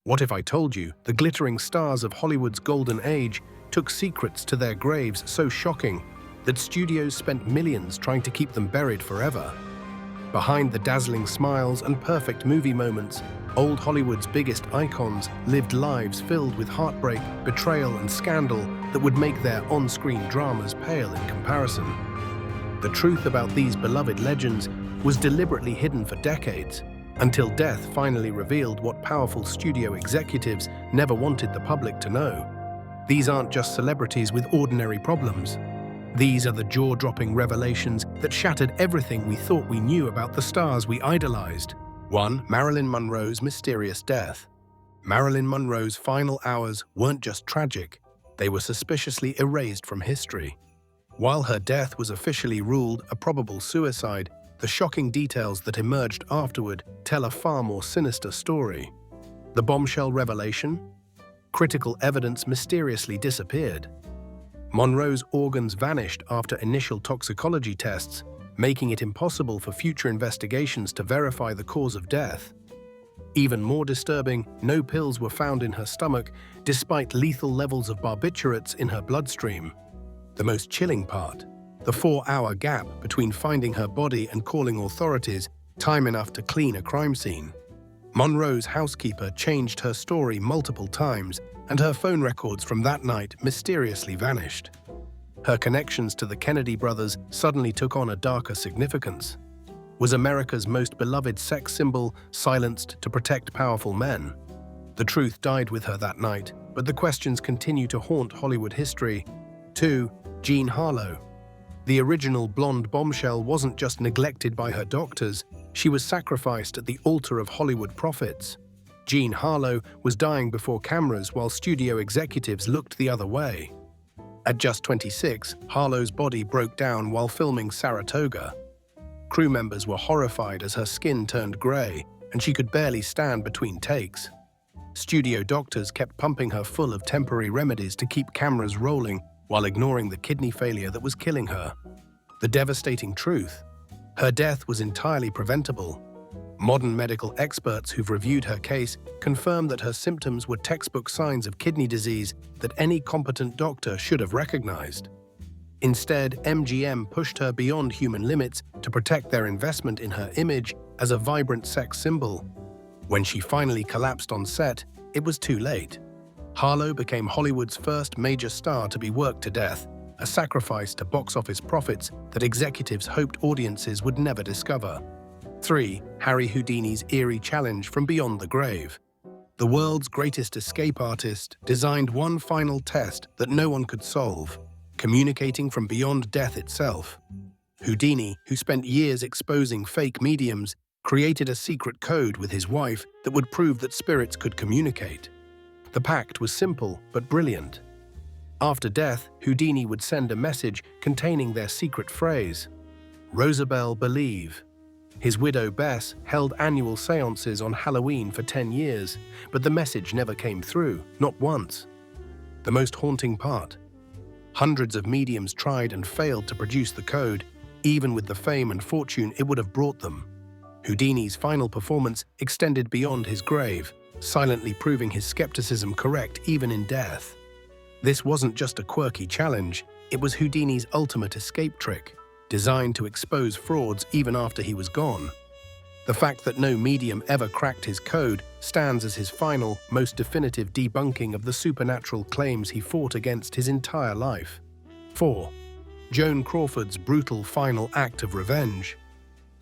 What if I told you the glittering stars of Hollywood's golden age took secrets to their graves so shocking that studios spent millions trying to keep them buried forever? Behind the dazzling smiles and perfect movie moments, old Hollywood's biggest icons lived lives filled with heartbreak, betrayal, and scandal that would make their on-screen dramas pale in comparison. The truth about these beloved legends was deliberately hidden for decades, until death finally revealed what powerful studio executives never wanted the public to know. These aren't just celebrities with ordinary problems. These are the jaw-dropping revelations that shattered everything we thought we knew about the stars we idolized. 1. Marilyn Monroe's mysterious death. Marilyn Monroe's final hours weren't just tragic, they were suspiciously erased from history. While her death was officially ruled a probable suicide, the shocking details that emerged afterward tell a far more sinister story. The bombshell revelation? Critical evidence mysteriously disappeared. Monroe's organs vanished after initial toxicology tests, making it impossible for future investigations to verify the cause of death. Even more disturbing, no pills were found in her stomach, despite lethal levels of barbiturates in her bloodstream. The most chilling part: the 4-hour gap between finding her body and calling authorities, time enough to clean a crime scene. Monroe's housekeeper changed her story multiple times, and her phone records from that night mysteriously vanished. Her connections to the Kennedy brothers suddenly took on a darker significance. Was America's most beloved sex symbol silenced to protect powerful men? The truth died with her that night, but the questions continue to haunt Hollywood history. 2. Jean Harlow. The original blonde bombshell wasn't just neglected by her doctors, she was sacrificed at the altar of Hollywood profits. Jean Harlow was dying before cameras while studio executives looked the other way. At just 26, Harlow's body broke down while filming Saratoga. Crew members were horrified as her skin turned gray, and she could barely stand between takes. Studio doctors kept pumping her full of temporary remedies to keep cameras rolling while ignoring the kidney failure that was killing her. The devastating truth: her death was entirely preventable. Modern medical experts who've reviewed her case confirm that her symptoms were textbook signs of kidney disease that any competent doctor should have recognized. Instead, MGM pushed her beyond human limits to protect their investment in her image as a vibrant sex symbol. When she finally collapsed on set, it was too late. Harlow became Hollywood's first major star to be worked to death, a sacrifice to box office profits that executives hoped audiences would never discover. 3. Harry Houdini's eerie challenge from beyond the grave. The world's greatest escape artist designed one final test that no one could solve: communicating from beyond death itself. Houdini, who spent years exposing fake mediums, created a secret code with his wife that would prove that spirits could communicate. The pact was simple but brilliant. After death, Houdini would send a message containing their secret phrase, "Rosabelle, believe." His widow Bess held annual seances on Halloween for 10 years, but the message never came through, not once. The most haunting part: hundreds of mediums tried and failed to produce the code, even with the fame and fortune it would have brought them. Houdini's final performance extended beyond his grave, silently proving his skepticism correct even in death. This wasn't just a quirky challenge, it was Houdini's ultimate escape trick, designed to expose frauds even after he was gone. The fact that no medium ever cracked his code stands as his final, most definitive debunking of the supernatural claims he fought against his entire life. 4. Joan Crawford's brutal final act of revenge.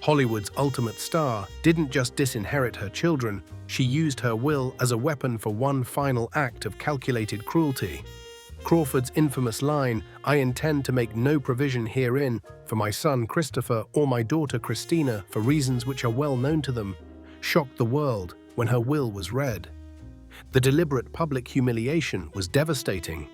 Hollywood's ultimate star didn't just disinherit her children, she used her will as a weapon for one final act of calculated cruelty. Crawford's infamous line, "I intend to make no provision herein for my son Christopher or my daughter Christina for reasons which are well known to them," shocked the world when her will was read. The deliberate public humiliation was devastating.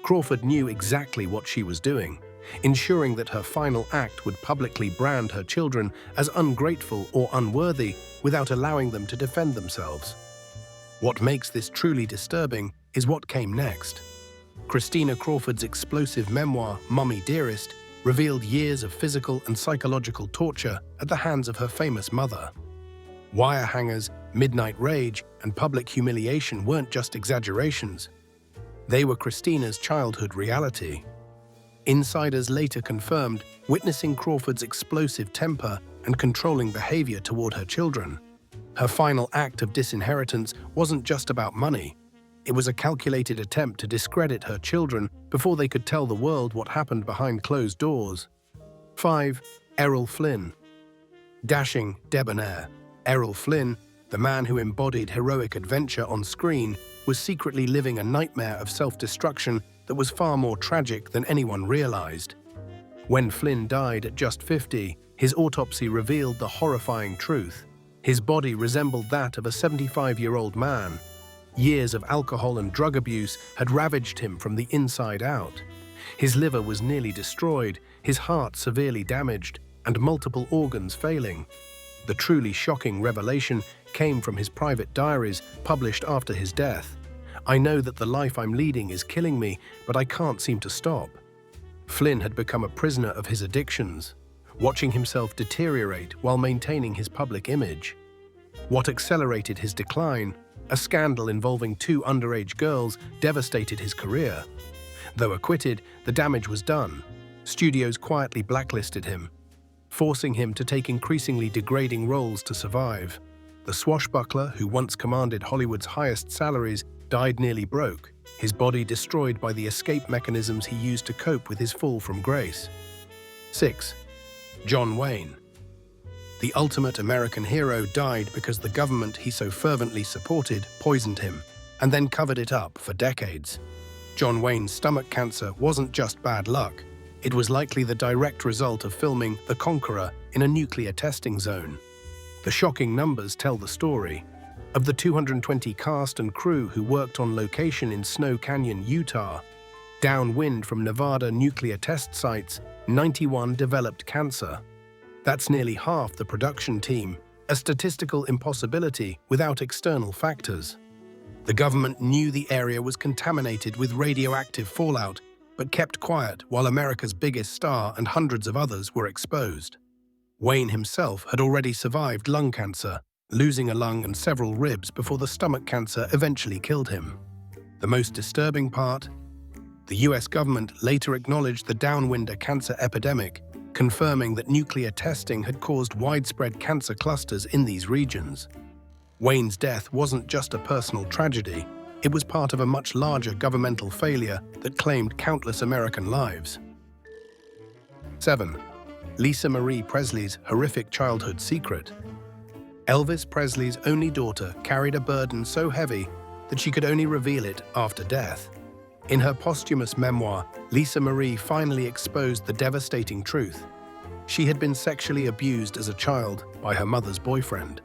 Crawford knew exactly what she was doing, ensuring that her final act would publicly brand her children as ungrateful or unworthy without allowing them to defend themselves. What makes this truly disturbing is what came next. Christina Crawford's explosive memoir, Mummy Dearest, revealed years of physical and psychological torture at the hands of her famous mother. Wire hangers, midnight rage, and public humiliation weren't just exaggerations. They were Christina's childhood reality. Insiders later confirmed witnessing Crawford's explosive temper and controlling behavior toward her children. Her final act of disinheritance wasn't just about money. It was a calculated attempt to discredit her children before they could tell the world what happened behind closed doors. 5. Errol Flynn. Dashing, debonair, Errol Flynn, the man who embodied heroic adventure on screen, was secretly living a nightmare of self-destruction that was far more tragic than anyone realized. When Flynn died at just 50, his autopsy revealed the horrifying truth. His body resembled that of a 75-year-old man. Years of alcohol and drug abuse had ravaged him from the inside out. His liver was nearly destroyed, his heart severely damaged, and multiple organs failing. The truly shocking revelation came from his private diaries published after his death. "I know that the life I'm leading is killing me, but I can't seem to stop." Flynn had become a prisoner of his addictions, watching himself deteriorate while maintaining his public image. What accelerated his decline? A scandal involving 2 underage girls devastated his career. Though acquitted, the damage was done. Studios quietly blacklisted him, forcing him to take increasingly degrading roles to survive. The swashbuckler, who once commanded Hollywood's highest salaries, died nearly broke, his body destroyed by the escape mechanisms he used to cope with his fall from grace. 6. John Wayne. The ultimate American hero died because the government he so fervently supported poisoned him, and then covered it up for decades. John Wayne's stomach cancer wasn't just bad luck. It was likely the direct result of filming The Conqueror in a nuclear testing zone. The shocking numbers tell the story. Of the 220 cast and crew who worked on location in Snow Canyon, Utah, downwind from Nevada nuclear test sites, 91 developed cancer. That's nearly half the production team, a statistical impossibility without external factors. The government knew the area was contaminated with radioactive fallout, but kept quiet while America's biggest star and hundreds of others were exposed. Wayne himself had already survived lung cancer, losing a lung and several ribs before the stomach cancer eventually killed him. The most disturbing part? The US government later acknowledged the downwinder cancer epidemic, confirming that nuclear testing had caused widespread cancer clusters in these regions. Wayne's death wasn't just a personal tragedy, it was part of a much larger governmental failure that claimed countless American lives. 7. Lisa Marie Presley's horrific childhood secret. Elvis Presley's only daughter carried a burden so heavy that she could only reveal it after death. In her posthumous memoir, Lisa Marie finally exposed the devastating truth. She had been sexually abused as a child by her mother's boyfriend.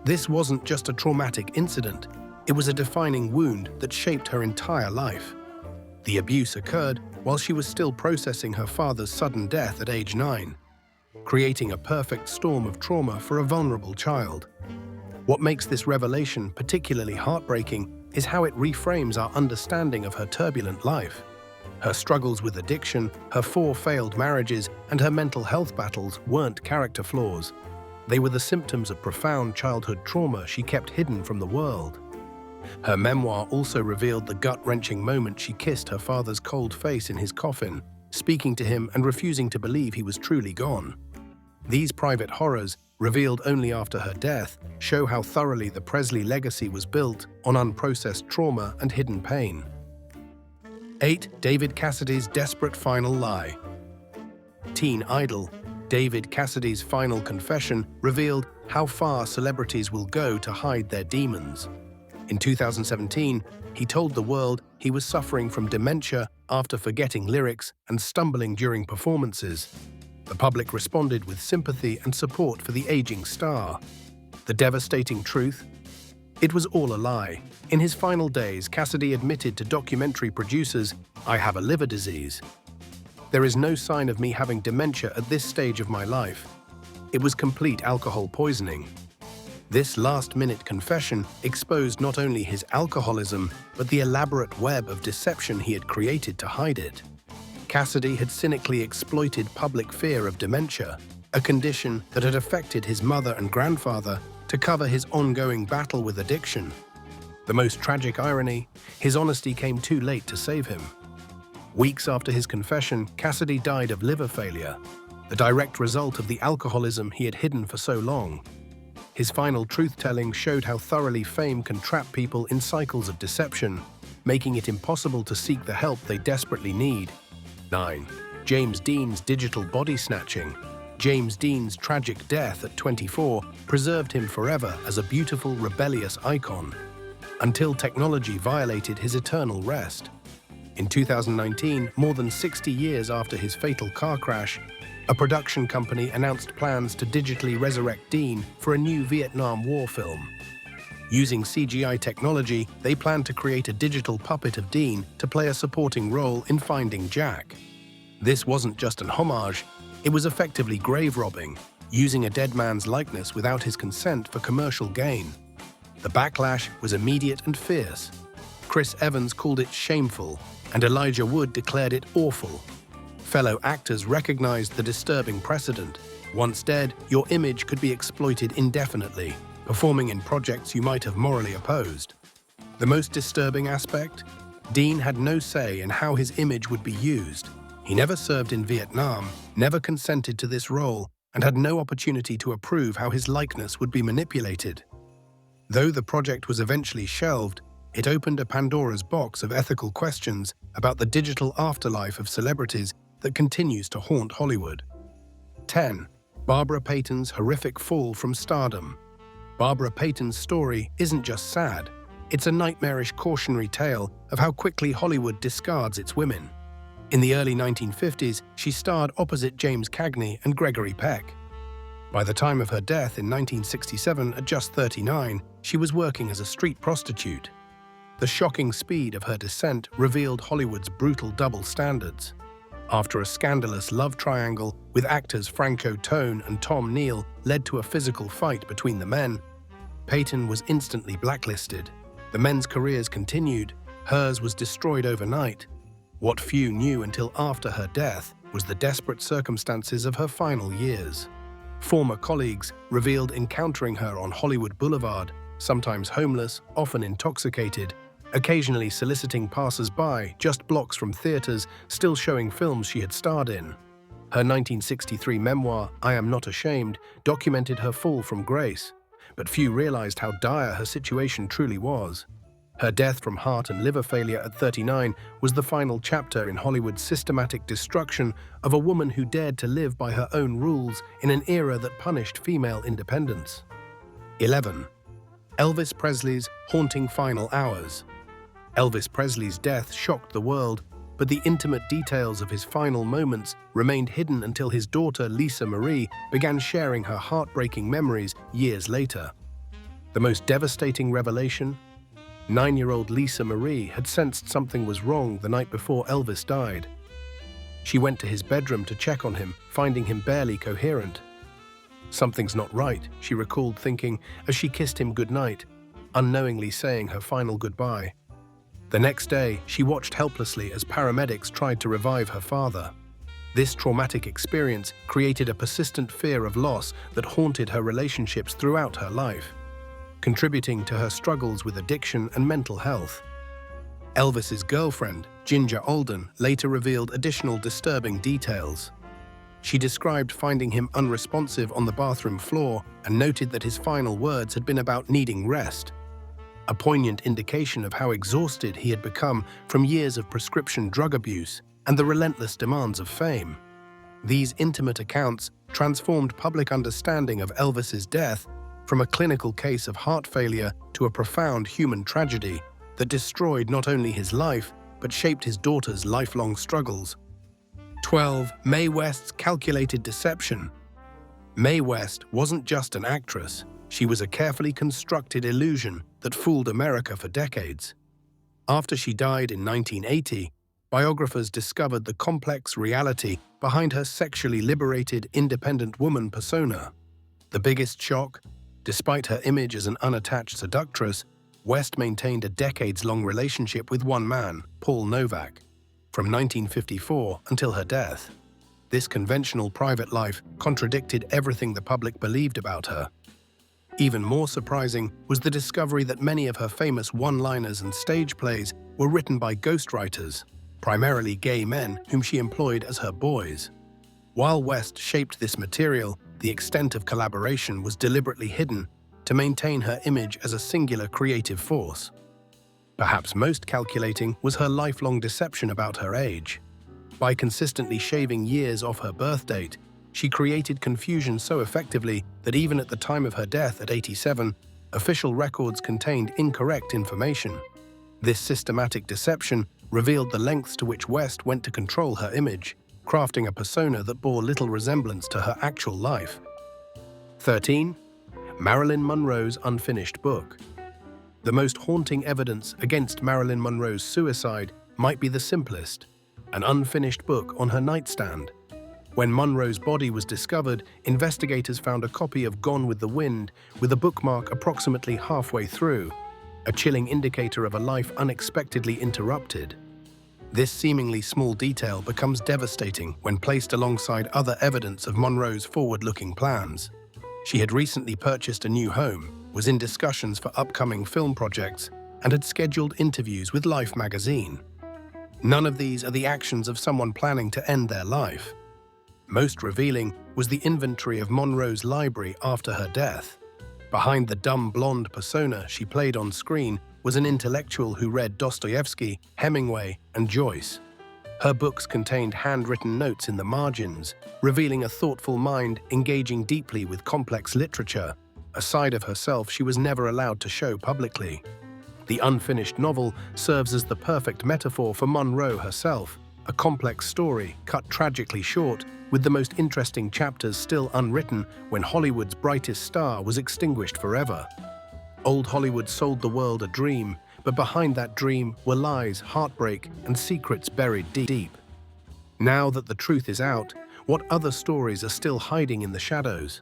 This wasn't just a traumatic incident, it was a defining wound that shaped her entire life. The abuse occurred while she was still processing her father's sudden death at age 9, creating a perfect storm of trauma for a vulnerable child. What makes this revelation particularly heartbreaking is how it reframes our understanding of her turbulent life. Her struggles with addiction, her 4 failed marriages, and her mental health battles weren't character flaws. They were the symptoms of profound childhood trauma she kept hidden from the world. Her memoir also revealed the gut-wrenching moment she kissed her father's cold face in his coffin, speaking to him and refusing to believe he was truly gone. These private horrors, revealed only after her death, show how thoroughly the Presley legacy was built on unprocessed trauma and hidden pain. 8. David Cassidy's desperate final lie. Teen idol David Cassidy's final confession revealed how far celebrities will go to hide their demons. In 2017, he told the world he was suffering from dementia after forgetting lyrics and stumbling during performances. The public responded with sympathy and support for the aging star. The devastating truth? It was all a lie. In his final days, Cassidy admitted to documentary producers, "I have a liver disease. There is no sign of me having dementia at this stage of my life. It was complete alcohol poisoning." This last-minute confession exposed not only his alcoholism, but the elaborate web of deception he had created to hide it. Cassidy had cynically exploited public fear of dementia, a condition that had affected his mother and grandfather, to cover his ongoing battle with addiction. The most tragic irony, his honesty came too late to save him. Weeks after his confession, Cassidy died of liver failure, the direct result of the alcoholism he had hidden for so long. His final truth-telling showed how thoroughly fame can trap people in cycles of deception, making it impossible to seek the help they desperately need. 9. James Dean's digital body snatching. James Dean's tragic death at 24 preserved him forever as a beautiful, rebellious icon, until technology violated his eternal rest. In 2019, more than 60 years after his fatal car crash, a production company announced plans to digitally resurrect Dean for a new Vietnam War film. Using CGI technology, they plan to create a digital puppet of Dean to play a supporting role in Finding Jack. This wasn't just an homage, it was effectively grave robbing, using a dead man's likeness without his consent for commercial gain. The backlash was immediate and fierce. Chris Evans called it shameful, and Elijah Wood declared it awful. Fellow actors recognized the disturbing precedent. Once dead, your image could be exploited indefinitely, performing in projects you might have morally opposed. The most disturbing aspect? Dean had no say in how his image would be used. He never served in Vietnam, never consented to this role, and had no opportunity to approve how his likeness would be manipulated. Though the project was eventually shelved, it opened a Pandora's box of ethical questions about the digital afterlife of celebrities that continues to haunt Hollywood. 10. Barbara Payton's horrific fall from stardom. Barbara Payton's story isn't just sad, it's a nightmarish cautionary tale of how quickly Hollywood discards its women. In the early 1950s, she starred opposite James Cagney and Gregory Peck. By the time of her death in 1967, at just 39, she was working as a street prostitute. The shocking speed of her descent revealed Hollywood's brutal double standards. After a scandalous love triangle with actors Franco Tone and Tom Neal led to a physical fight between the men, Payton was instantly blacklisted. The men's careers continued, hers was destroyed overnight. What few knew until after her death was the desperate circumstances of her final years. Former colleagues revealed encountering her on Hollywood Boulevard, sometimes homeless, often intoxicated, occasionally soliciting passers-by just blocks from theaters still showing films she had starred in. Her 1963 memoir, I Am Not Ashamed, documented her fall from grace, but few realized how dire her situation truly was. Her death from heart and liver failure at 39 was the final chapter in Hollywood's systematic destruction of a woman who dared to live by her own rules in an era that punished female independence. 11. Elvis Presley's haunting final hours. Elvis Presley's death shocked the world, but the intimate details of his final moments remained hidden until his daughter Lisa Marie began sharing her heartbreaking memories years later. The most devastating revelation? 9-year-old Lisa Marie had sensed something was wrong the night before Elvis died. She went to his bedroom to check on him, finding him barely coherent. Something's not right, she recalled thinking as she kissed him goodnight, unknowingly saying her final goodbye. The next day, she watched helplessly as paramedics tried to revive her father. This traumatic experience created a persistent fear of loss that haunted her relationships throughout her life, contributing to her struggles with addiction and mental health. Elvis's girlfriend, Ginger Alden, later revealed additional disturbing details. She described finding him unresponsive on the bathroom floor and noted that his final words had been about needing rest, a poignant indication of how exhausted he had become from years of prescription drug abuse and the relentless demands of fame. These intimate accounts transformed public understanding of Elvis's death from a clinical case of heart failure to a profound human tragedy that destroyed not only his life, but shaped his daughter's lifelong struggles. 12. Mae West's calculated deception. Mae West wasn't just an actress, she was a carefully constructed illusion that fooled America for decades. After she died in 1980, biographers discovered the complex reality behind her sexually liberated, independent woman persona. The biggest shock? Despite her image as an unattached seductress, West maintained a decades-long relationship with one man, Paul Novak, from 1954 until her death. This conventional private life contradicted everything the public believed about her. Even more surprising was the discovery that many of her famous one-liners and stage plays were written by ghostwriters, primarily gay men whom she employed as her boys. While West shaped this material, the extent of collaboration was deliberately hidden to maintain her image as a singular creative force. Perhaps most calculating was her lifelong deception about her age. By consistently shaving years off her birth date, she created confusion so effectively that even at the time of her death at 87, official records contained incorrect information. This systematic deception revealed the lengths to which West went to control her image, crafting a persona that bore little resemblance to her actual life. 13. Marilyn Monroe's unfinished book. The most haunting evidence against Marilyn Monroe's suicide might be the simplest: an unfinished book on her nightstand. When Monroe's body was discovered, investigators found a copy of Gone with the Wind with a bookmark approximately halfway through, a chilling indicator of a life unexpectedly interrupted. This seemingly small detail becomes devastating when placed alongside other evidence of Monroe's forward-looking plans. She had recently purchased a new home, was in discussions for upcoming film projects, and had scheduled interviews with Life magazine. None of these are the actions of someone planning to end their life. Most revealing was the inventory of Monroe's library after her death. Behind the dumb blonde persona she played on screen was an intellectual who read Dostoevsky, Hemingway, and Joyce. Her books contained handwritten notes in the margins, revealing a thoughtful mind engaging deeply with complex literature, a side of herself she was never allowed to show publicly. The unfinished novel serves as the perfect metaphor for Monroe herself, a complex story cut tragically short, with the most interesting chapters still unwritten when Hollywood's brightest star was extinguished forever. Old Hollywood sold the world a dream, but behind that dream were lies, heartbreak, and secrets buried deep. Now that the truth is out, what other stories are still hiding in the shadows?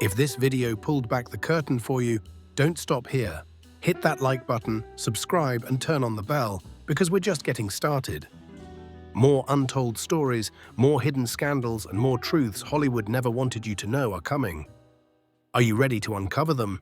If this video pulled back the curtain for you, don't stop here. Hit that like button, subscribe, and turn on the bell, because we're just getting started. More untold stories, more hidden scandals, and more truths Hollywood never wanted you to know are coming. Are you ready to uncover them?